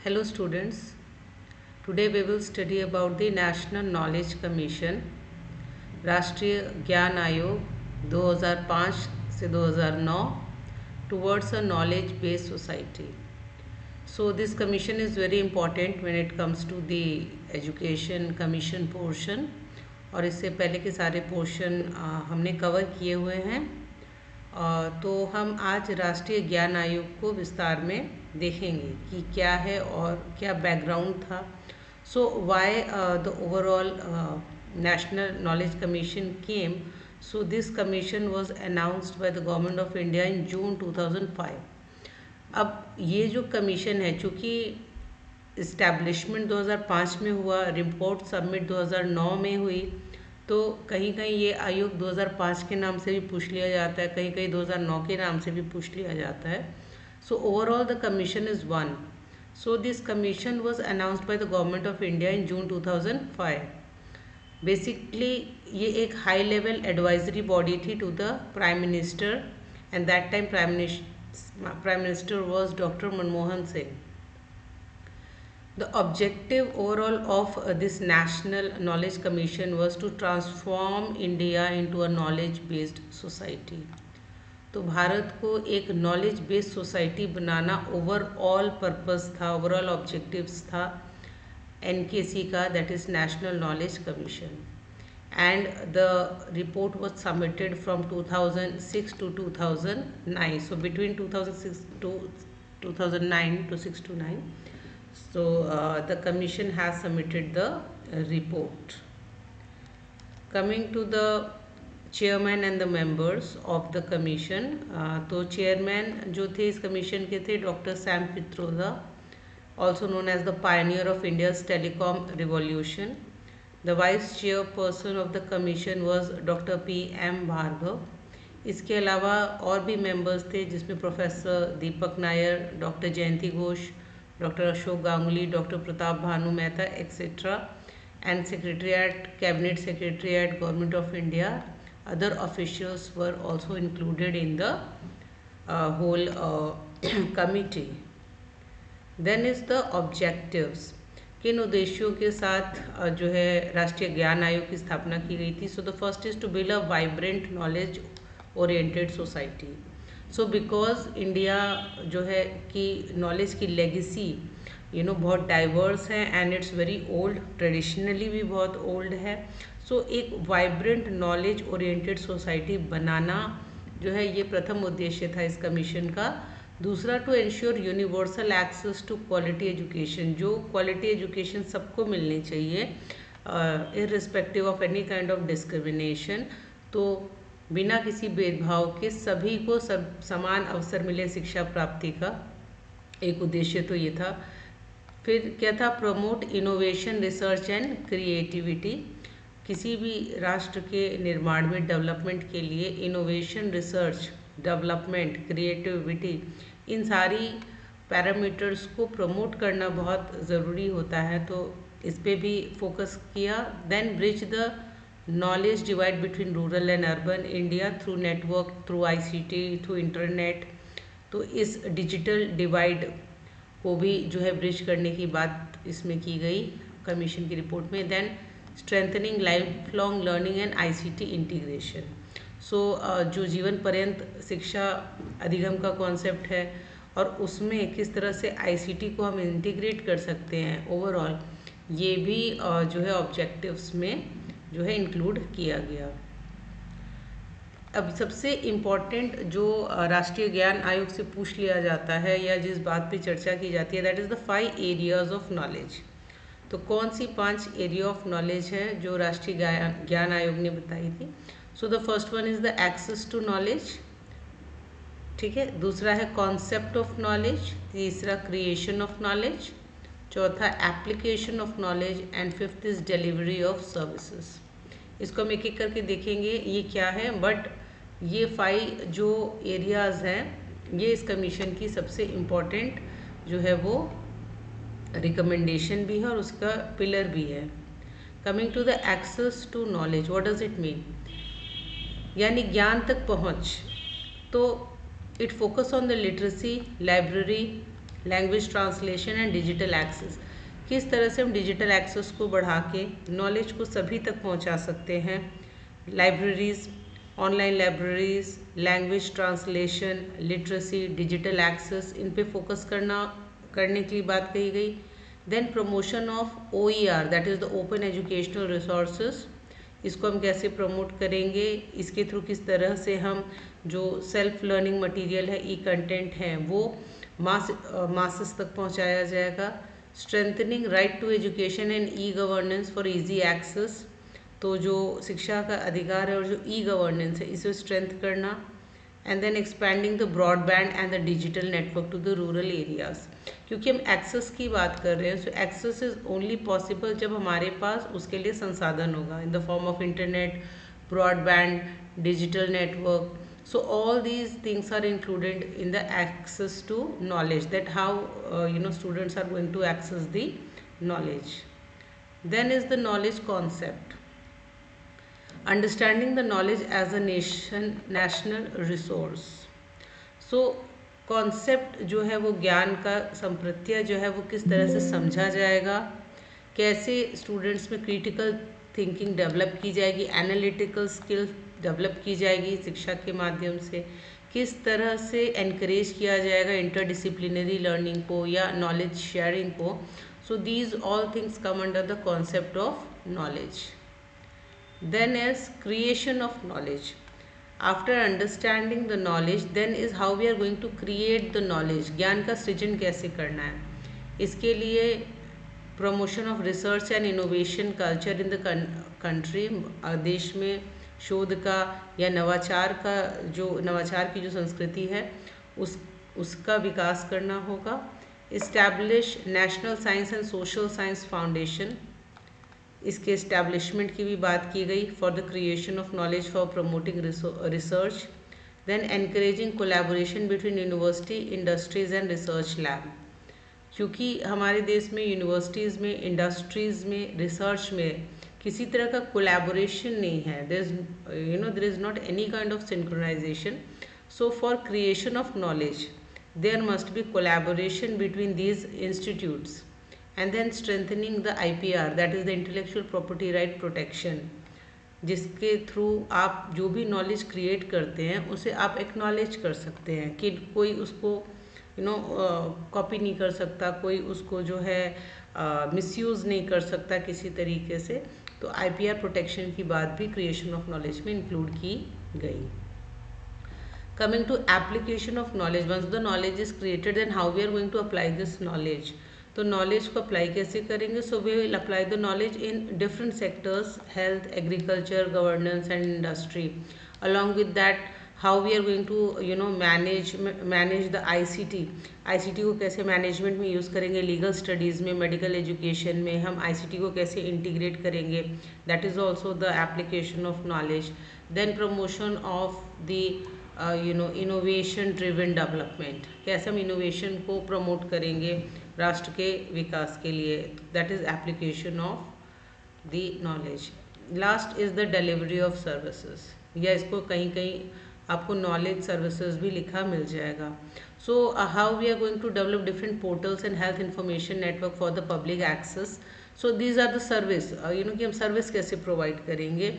Hello students, today we will study about the National Knowledge Commission, राष्ट्रीय ज्ञान आयोग 2005 से 2009 towards a knowledge based society. So this commission is very important when it comes to the education commission portion और इससे पहले के सारे portion हमने कवर किए हुए हैं। तो हम आज राष्ट्रीय ज्ञान आयोग को विस्तार में देखेंगे कि क्या है और क्या बैकग्राउंड था। So why the overall national knowledge commission came. So this commission was announced by the government of India in June 2005। अब ये जो कमीशन है, चूँकि इस्टेब्लिशमेंट 2005 में हुआ, रिपोर्ट सबमिट 2009 में हुई, तो कहीं कहीं ये आयोग 2005 के नाम से भी पूछ लिया जाता है, कहीं कहीं 2009 के नाम से भी पूछ लिया जाता है। So overall the commission is one. So this commission was announced by the government of India in June 2005। Basically ये एक हाई लेवल एडवाइजरी बॉडी थी to the prime minister, and that time prime minister was doctor Manmohan Singh. The objective overall of this National Knowledge Commission was to transform India into a knowledge-based society. तो भारत को एक knowledge based society बनाना overall purpose था, overall objectives था NKC का, that is national knowledge commission. And the report was submitted from 2006 to 2009. So between 2006 to 2009 to 6 to 9. So the commission has submitted the report. Coming to the chairman and the members of the commission, तो chairman जो थे इस commission के थे doctor Sam Pitroda, also known as the pioneer of India's telecom revolution. The vice chairperson of the commission was doctor P.M. Bhargava. इसके अलावा और भी members थे जिसमें professor Deepak Nayar, doctor Jayanti Ghosh, doctor Ashok Ganguly, doctor Pratap Bhanu Mehta etcetera, and secretariat, cabinet secretariat, government of India. Other officials were also included in the whole committee. Then is the objectives. किन उद्देश्यों के साथ जो है राष्ट्रीय ज्ञान आयोग की स्थापना की गई थी. So the first is to build a vibrant knowledge oriented society. So because India जो है कि नॉलेज की लेगेसी बहुत डाइवर्स है and it's very old, traditionally भी बहुत ओल्ड है. सो एक वाइब्रेंट नॉलेज ओरिएंटेड सोसाइटी बनाना जो है ये प्रथम उद्देश्य था इस कमीशन का. दूसरा, to ensure universal access to quality education. जो क्वालिटी एजुकेशन सबको मिलनी चाहिए irrespective of any kind of discrimination. तो बिना किसी भेदभाव के सभी को समान अवसर मिले शिक्षा प्राप्ति का एक उद्देश्य तो ये था. फिर क्या था, promote innovation, research and creativity. किसी भी राष्ट्र के निर्माण में, डेवलपमेंट के लिए इनोवेशन, रिसर्च, डेवलपमेंट, क्रिएटिविटी, इन सारी पैरामीटर्स को प्रमोट करना बहुत ज़रूरी होता है, तो इस पर भी फोकस किया. Then bridge the knowledge divide between rural and urban India through network, through ICT, through internet. तो इस डिजिटल डिवाइड को भी जो है ब्रिज करने की बात इसमें की गई कमीशन की रिपोर्ट में. Then strengthening life long learning and ICT integration. So जो जीवन पर्यंत शिक्षा अधिगम का कॉन्सेप्ट है और उसमें किस तरह से ICT को हम इंटीग्रेट कर सकते हैं ओवरऑल, ये भी जो है ऑब्जेक्टिव्स में जो है इंक्लूड किया गया. अब सबसे इम्पॉर्टेंट जो राष्ट्रीय ज्ञान आयोग से पूछ लिया जाता है या जिस बात पे चर्चा की जाती है, that is the 5 areas of knowledge. तो कौन सी 5 एरिया ऑफ नॉलेज है जो राष्ट्रीय ज्ञान आयोग ने बताई थी. So the first one is the access to knowledge, ठीक है. दूसरा है कॉन्सेप्ट ऑफ नॉलेज. तीसरा क्रिएशन ऑफ नॉलेज. चौथा application of knowledge. And fifth is delivery of services. इसको हम एक एक करके देखेंगे ये क्या है, बट ये 5 जो एरियाज़ हैं ये इस कमीशन की सबसे इम्पॉर्टेंट जो है वो रिकमेंडेशन भी है और उसका पिलर भी है. Coming to the access to knowledge, what does it mean, यानी ज्ञान तक पहुंच. तो it focus on the literacy, library, language translation and digital access. किस तरह से हम डिजिटल एक्सेस को बढ़ा के नॉलेज को सभी तक पहुंचा सकते हैं। Libraries, online libraries, language translation, literacy, digital access, इन पे फोकस करने की बात कही गई। Then promotion of OER, that is the open educational resources, इसको हम कैसे प्रमोट करेंगे, इसके थ्रू किस तरह से हम जो सेल्फ लर्निंग मटेरियल है, ई कंटेंट है, वो मासेस तक पहुंचाया जाएगा। Strengthening right to education and e governance for easy access, तो जो शिक्षा का अधिकार है और जो ई गवर्नेंस है इसे स्ट्रेंथ करना। And then expanding the broadband and the digital network to the rural areas. क्योंकि हम एक्सेस की बात कर रहे हैं, so access is only possible जब हमारे पास उसके लिए संसाधन होगा in the form of internet, broadband, digital network. So all these things are included in the access to knowledge, that how students are going to access the knowledge. Then is the knowledge concept. Understanding the knowledge as a national resource. So concept जो है वो ज्ञान का संप्रत्यय जो है वो किस तरह से समझा जाएगा, कैसे स्टूडेंट्स में क्रिटिकल थिंकिंग डेवलप की जाएगी, एनालिटिकल स्किल डेवलप की जाएगी शिक्षा के माध्यम से, किस तरह से एनकरेज किया जाएगा इंटरडिसिप्लिनरी लर्निंग को या नॉलेज शेयरिंग को. So these all things come under the concept of knowledge. Then is creation of knowledge. After understanding the knowledge then is how we are going to create the knowledge. ज्ञान का सृजन कैसे करना है, इसके लिए promotion of research and innovation culture in the country. देश में शोध का या नवाचार की जो संस्कृति है उसका विकास करना होगा. Establish national science and social science foundation, इसके इस्टेब्लिशमेंट की भी बात की गई for the creation of knowledge for promoting research. Then encouraging collaboration between university, industries and research lab. क्योंकि हमारे देश में यूनिवर्सिटीज़ में, इंडस्ट्रीज़ में, रिसर्च में किसी तरह का कोलैबोरेशन नहीं है. There is not any kind of synchronization. So for creation of knowledge there must be collaboration between these institutes. And then strengthening the IPR, that is the intellectual property right protection, जिसके through आप जो भी knowledge create करते हैं उसे आप acknowledge कर सकते हैं कि कोई उसको कॉपी नहीं कर सकता, कोई उसको जो है मिसयूज़ नहीं कर सकता किसी तरीके से. तो IPR प्रोटेक्शन की बात भी क्रिएशन ऑफ नॉलेज में इंक्लूड की गई. Coming to application of knowledge. Once the knowledge is created then how we are going to apply this knowledge. तो नॉलेज को अप्लाई कैसे करेंगे. So we will apply the knowledge in different sectors, health, agriculture, governance and industry. Along with that how we are going to manage the ICT को कैसे management में use करेंगे, legal studies में, medical education में हम ICT को कैसे integrate करेंगे, that is also the application of knowledge. Then promotion of the innovation driven development, कैसे हम इनोवेशन को प्रमोट करेंगे राष्ट्र के विकास के लिए, that is application of the knowledge. Last is the delivery of services, या इसको कहीं कहीं आपको नॉलेज सर्विसेज भी लिखा मिल जाएगा. So how we are going to develop different portals and health information network for the public access. So these are the service, कि हम सर्विस कैसे प्रोवाइड करेंगे.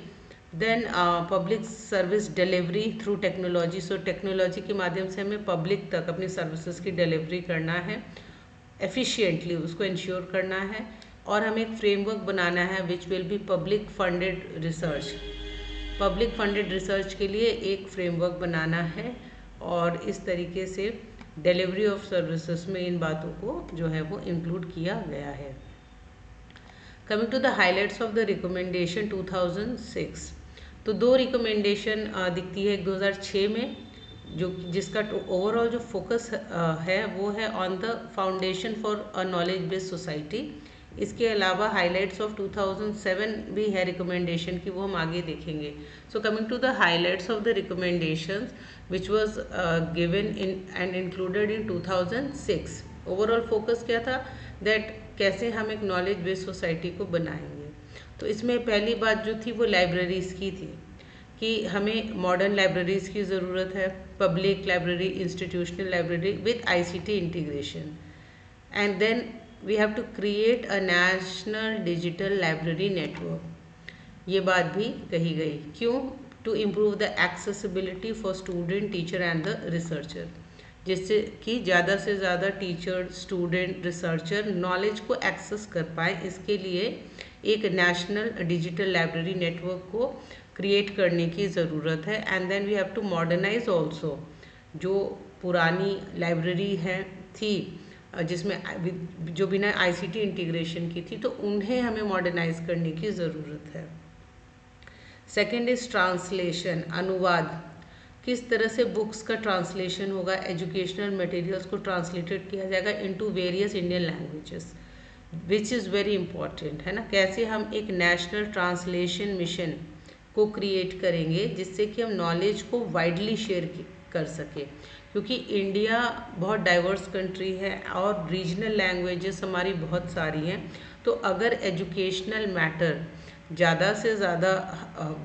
Then public service delivery through technology. So technology के माध्यम से हमें public तक अपनी सर्विसेज की डिलीवरी करना है, एफिशिएंटली उसको इंश्योर करना है. और हमें एक फ्रेमवर्क बनाना है which will be public funded research. Public funded research के लिए एक फ्रेमवर्क बनाना है और इस तरीके से डिलीवरी ऑफ सर्विसेज में इन बातों को जो है वो इंक्लूड किया गया है. Coming to the highlights of the recommendation 2006. तो 2 रिकमेंडेशन दिखती है. 2006 में जिसका ओवरऑल जो फोकस है वो है on the foundation for a knowledge based society. इसके अलावा हाइलाइट्स ऑफ 2007 भी है रिकमेंडेशन की, वो हम आगे देखेंगे. So coming to the highlights of the recommendations which was given in and included in 2006. Overall focus क्या था, दैट कैसे हम एक नॉलेज बेस्ड सोसाइटी को बनाएंगे. तो इसमें पहली बात जो थी वो लाइब्रेरीज़ की थी कि हमें मॉडर्न लाइब्रेरीज़ की ज़रूरत है, public library, institutional library with ICT integration. And then we have to create a national digital library network. ये बात भी कही गई। क्यों? To improve the accessibility for student, teacher and the researcher, जिससे कि ज़्यादा से ज़्यादा टीचर, स्टूडेंट, रिसर्चर नॉलेज को एक्सेस कर पाए। इसके लिए एक नेशनल डिजिटल लाइब्रेरी नेटवर्क को क्रिएट करने की ज़रूरत है। And then we have to modernise also, जो पुरानी लाइब्रेरी है थी जिसमें जो बिना आईसीटी इंटीग्रेशन की थी, तो उन्हें हमें मॉडर्नाइज करने की ज़रूरत है। सेकेंड इज ट्रांसलेशन, अनुवाद। किस तरह से बुक्स का ट्रांसलेशन होगा, एजुकेशनल मटेरियल्स को ट्रांसलेटेड किया जाएगा into various Indian languages, which is very important, है ना। कैसे हम एक नेशनल ट्रांसलेशन मिशन को क्रिएट करेंगे जिससे कि हम नॉलेज को वाइडली शेयर कर सके, क्योंकि इंडिया बहुत डाइवर्स कंट्री है और रीजनल लैंग्वेजेस हमारी बहुत सारी हैं। तो अगर एजुकेशनल मैटर ज़्यादा से ज़्यादा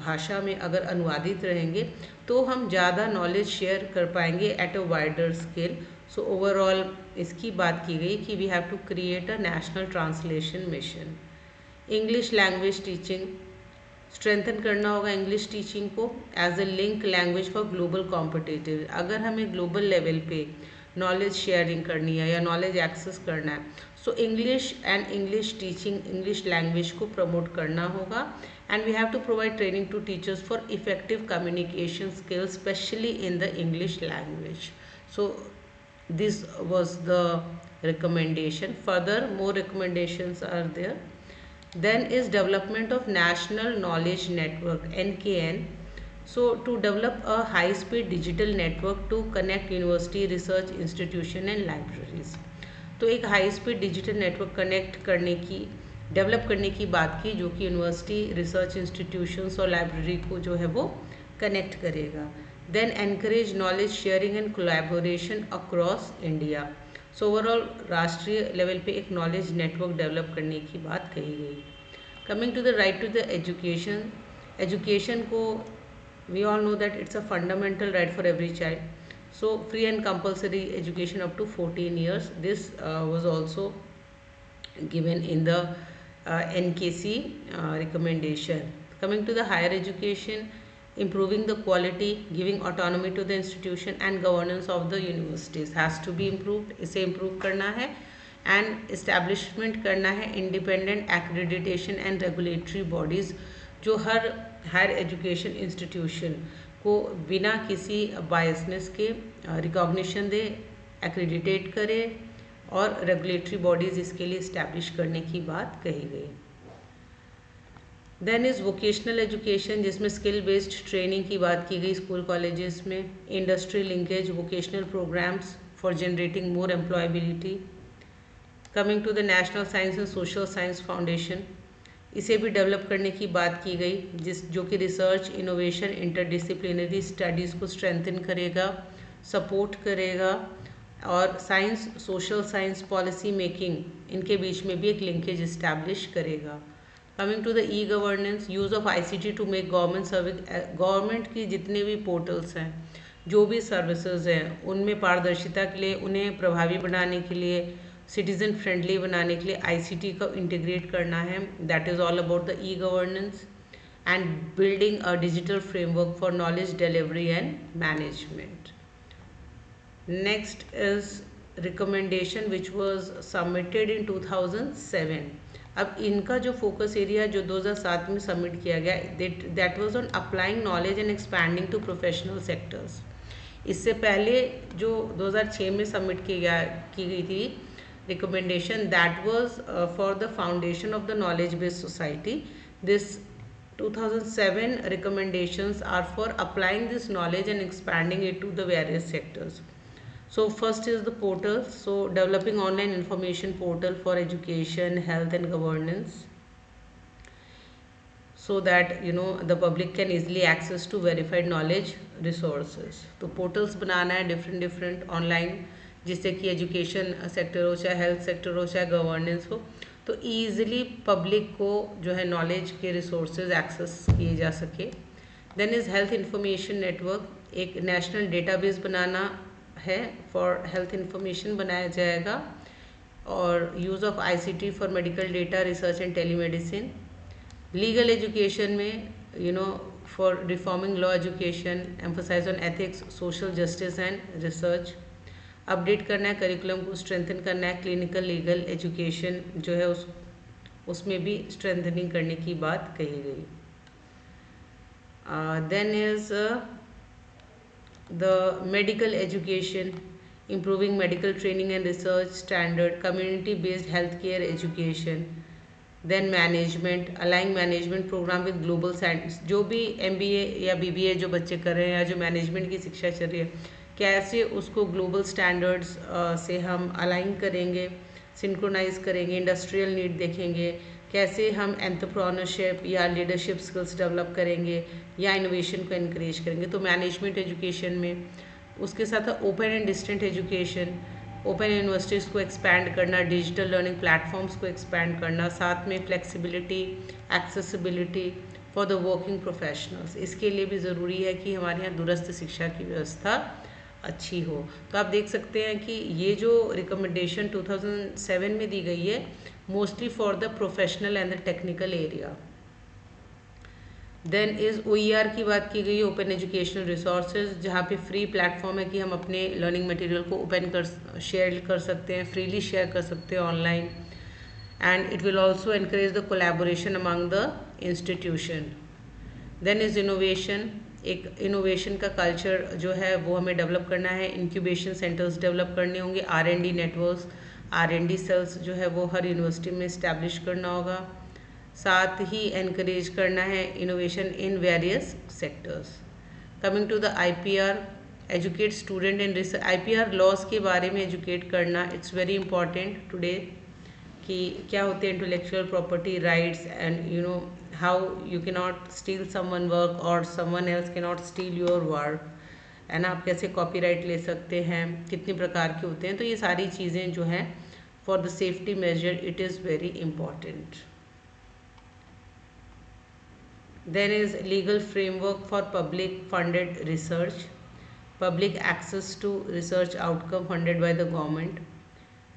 भाषा में अगर अनुवादित रहेंगे तो हम ज़्यादा नॉलेज शेयर कर पाएंगे at a wider scale. So overall इसकी बात की गई कि we have to create a national translation mission. English language teaching, strengthen करना होगा इंग्लिश टीचिंग को as a link language for global competitive. अगर हमें ग्लोबल लेवल पे नॉलेज शेयरिंग करनी है या नॉलेज एक्सेस करना है, so English and English teaching, English language को प्रमोट करना होगा। And we have to provide training to teachers for effective communication skills, specially in the English language. So this was the recommendation. Further, more recommendations are there. Then is development of National Knowledge Network, NKN. So to develop a high speed digital network to connect university, research institution and libraries. तो एक high speed digital network connect करने की, develop करने की बात की, जो कि यूनिवर्सिटी, रिसर्च इंस्टीट्यूशंस और लाइब्रेरी को जो है वो कनेक्ट करेगा। Then encourage knowledge sharing and collaboration across India. So overall राष्ट्रीय लेवल पे एक नॉलेज नेटवर्क डेवलप करने की बात कही गई। Coming to the right to the education, education को we all know that it's a fundamental right for every child. So free and compulsory education up to 14 years. This was also given in the NKC recommendation. Coming to the higher education, improving the quality, giving autonomy to the institution and governance of the universities has to be improved. इसे improve करना है and establishment करना है independent accreditation and regulatory bodies जो हर higher education institution को बिना किसी biasness के रिकॉग्निशन दे, एक्रेडिटेट करे और रेगुलेटरी बॉडीज़ इसके लिए इस्टेब्लिश करने की बात कही गई. देन इज़ वोकेशनल एजुकेशन, जिसमें स्किल बेस्ड ट्रेनिंग की बात की गई स्कूल कॉलेजेस में. Industry linkage, vocational programmes for generating more employability. Coming to the national science and social science foundation, इसे भी डेवलप करने की बात की गई, जो कि रिसर्च, इनोवेशन, इंटरडिसिप्लिनरी स्टडीज़ को स्ट्रेंथन करेगा, सपोर्ट करेगा और science, social science, policy making, इनके बीच में भी एक लिंकेज इस्टेब्लिश करेगा. Coming to the e governance, use of ICT to make government service, government की जितने भी पोर्टल्स हैं, जो भी सर्विसेज हैं, उनमें पारदर्शिता के लिए, उन्हें प्रभावी बनाने के लिए, सिटीज़न फ्रेंडली बनाने के लिए आईसीटी को इंटीग्रेट करना है. That is all about the e governance and building a digital framework for knowledge delivery and management. Next is recommendation which was submitted in 2007. अब इनका जो फोकस एरिया जो 2007 में सबमिट किया गया, that was on applying knowledge and expanding to professional sectors. इससे पहले जो 2006 में सबमिट की गई थी recommendation, that was for the foundation of the knowledge based society. This 2007 recommendations are for applying this knowledge and expanding it to the various sectors. So first is the portal, so developing online information portal for education, health and governance, so that the public can easily access to verified knowledge resources. तो portals बनाना है different online, जिससे कि education sector हो, चाहे health sector हो, चाहे governance हो, तो ईजिली पब्लिक को जो है नॉलेज के रिसोर्सेज एक्सेस किए जा सके. Then is health information network, एक नेशनल डेटाबेस बनाना है फॉर हेल्थ इंफॉर्मेशन बनाया जाएगा. और use of ICT for medical data research and telemedicine. Legal education में for reforming law education, emphasise on ethics, social justice and research. Update करना है curriculum को, स्ट्रेंथन करना है। क्लिनिकल लीगल एजुकेशन जो है उसमें भी स्ट्रेंथनिंग करने की बात कही गई। Then is the medical education, improving medical training and research standard, community based healthcare education, then management, aligning management program with global science। जो भी MBA या BBA जो बच्चे कर रहे हैं या जो मैनेजमेंट की शिक्षा चल रही है, कैसे उसको ग्लोबल स्टैंडर्ड्स से हम अलाइन करेंगे, सिंक्रोनाइज करेंगे, इंडस्ट्रियल नीड देखेंगे, कैसे हम एंटरप्रेन्योरशिप या लीडरशिप स्किल्स डेवलप करेंगे या इनोवेशन को इनक्रेज करेंगे। तो मैनेजमेंट एजुकेशन में उसके साथ open and distant education, open universities को एक्सपैंड करना, डिजिटल लर्निंग प्लेटफॉर्म्स को एक्सपैंड करना, साथ में flexibility, accessibility for the working professionals. इसके लिए भी ज़रूरी है कि हमारे यहाँ दूरस्थ शिक्षा की व्यवस्था अच्छी हो। तो आप देख सकते हैं कि ये जो रिकमेंडेशन 2007 में दी गई है, mostly for the professional and the technical area. Then is OER की बात की गई है, ओपन एजुकेशनल रिसोर्सेज, जहाँ पे फ्री प्लेटफॉर्म है कि हम अपने लर्निंग मटेरियल को शेयर कर सकते हैं, फ्रीली शेयर कर सकते हैं online. And it will also encourage the collaboration among the institution. Then is innovation, एक इनोवेशन का कल्चर जो है वो हमें डेवलप करना है, इंक्यूबेशन सेंटर्स डेवलप करने होंगे, R&D नेटवर्क्स, R&D सेल्स जो है वो हर यूनिवर्सिटी में इस्टेब्लिश करना होगा। साथ ही एनकरेज करना है innovation in various sectors. Coming to the IPR, educate student in research. IPR laws के बारे में एजुकेट करना, इट्स वेरी इंपॉर्टेंट टुडे कि क्या होते हैं intellectual property rights and how you can not steal someone work or someone else can not steal your work, है ना। आप कैसे कॉपीराइट ले सकते हैं, कितने प्रकार के होते हैं। तो ये सारी चीज़ें जो हैं for the safety measure it is very important. Then is legal framework for public funded research, public access to research outcome funded by the government।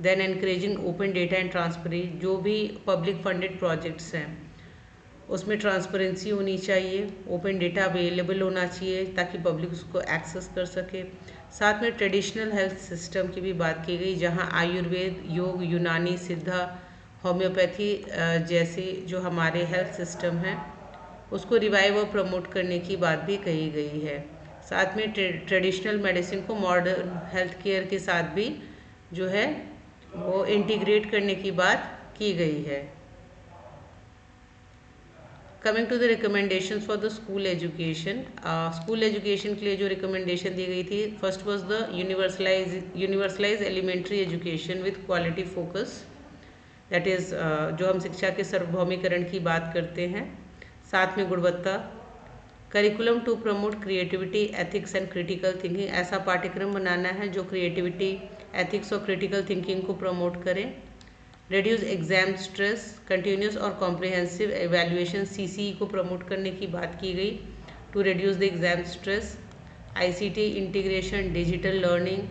Then encouraging open data and transparency, जो भी public funded projects हैं उसमें transparency होनी चाहिए, open data available होना चाहिए ताकि public उसको एक्सेस कर सके। साथ में ट्रेडिशनल हेल्थ सिस्टम की भी बात की गई, जहां आयुर्वेद, योग, यूनानी, सिद्धा, होम्योपैथी जैसे जो हमारे हेल्थ सिस्टम हैं उसको रिवाइव और प्रमोट करने की बात भी कही गई है। साथ में ट्रेडिशनल मेडिसिन को मॉडर्न हेल्थ केयर के साथ भी जो है वो इंटीग्रेट करने की बात की गई है। Coming to the recommendation for the school education, school education के लिए जो रिकमेंडेशन दी गई थी, first was the universalize elementary education with quality focus, that is जो हम शिक्षा के सार्वभौमिकरण की बात करते हैं, साथ में गुणवत्ता। Curriculum to promote creativity, ethics and critical thinking, ऐसा पाठ्यक्रम बनाना है जो क्रिएटिविटी, एथिक्स और क्रिटिकल थिंकिंग को प्रमोट करें। रिड्यूस एग्जाम स्ट्रेस, कंटिन्यूस और कॉम्प्रिहेंसिव एवेल्युएशन CCE को प्रमोट करने की बात की गई to reduce the exam stress. ICT integration, digital learning,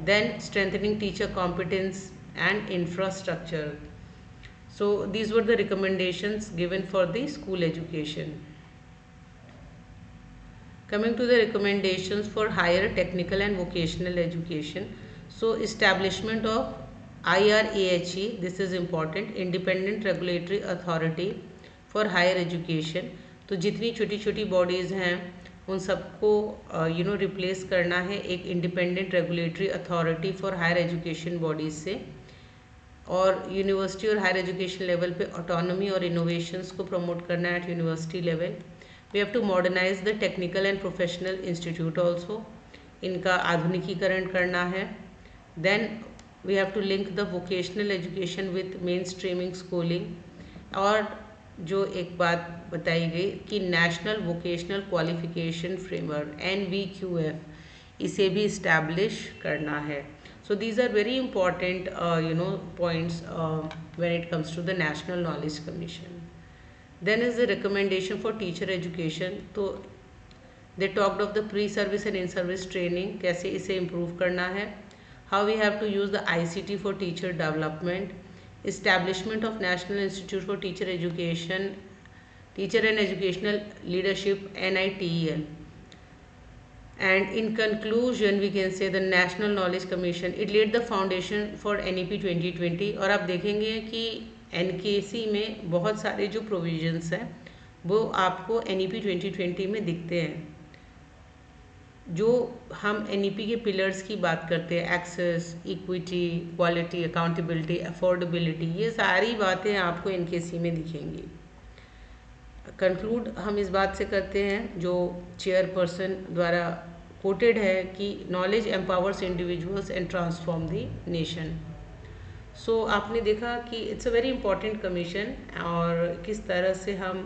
then strengthening teacher competence and infrastructure. So these were the recommendations given for the school education. Coming to the recommendations for higher technical and vocational education. So establishment of IRAHE, this is important, Independent Regulatory Authority for Higher Education। तो जितनी छोटी छोटी bodies हैं उन सबको replace करना है एक independent regulatory authority for higher education bodies से, और यूनिवर्सिटी और हायर एजुकेशन लेवल पे ऑटोनॉमी और इनोवेशंस को प्रमोट करना है at university level. We have to modernize the technical and professional institute also, इनका आधुनिकीकरण करना है। Then we have to link the vocational education with main streaming schooling, और जो एक बात बताई गई कि national vocational qualification framework NVQF इसे भी इस्टेब्लिश करना है। So these are very important points when it comes to the National Knowledge Commission. Then is the recommendation for teacher education. तो they talked of the pre-service and in-service training, कैसे इसे improve करना है, how we have to use the ICT for teacher development, establishment of National Institute for Teacher Education, Teacher and Educational Leadership, NITEL. And in conclusion, we can say the National Knowledge Commission, it laid the foundation for NEP 2020. और आप देखेंगे कि NKC में बहुत सारे जो provisions हैं वो आपको NEP 2020 में दिखते हैं. जो हम NEP के पिलर्स की बात करते हैं, access, equity, quality, accountability, affordability, ये सारी बातें आपको NKC में दिखेंगी. कंक्लूड हम इस बात से करते हैं जो चेयरपर्सन द्वारा कोटेड है कि knowledge empowers individuals and transform the nation. So आपने देखा कि it's a very important commission और किस तरह से हम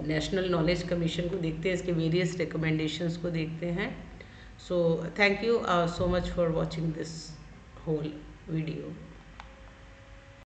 नेशनल नॉलेज कमीशन को देखते हैं, इसके वेरियस रिकमेंडेशंस को देखते हैं. So thank you so much for watching this whole video.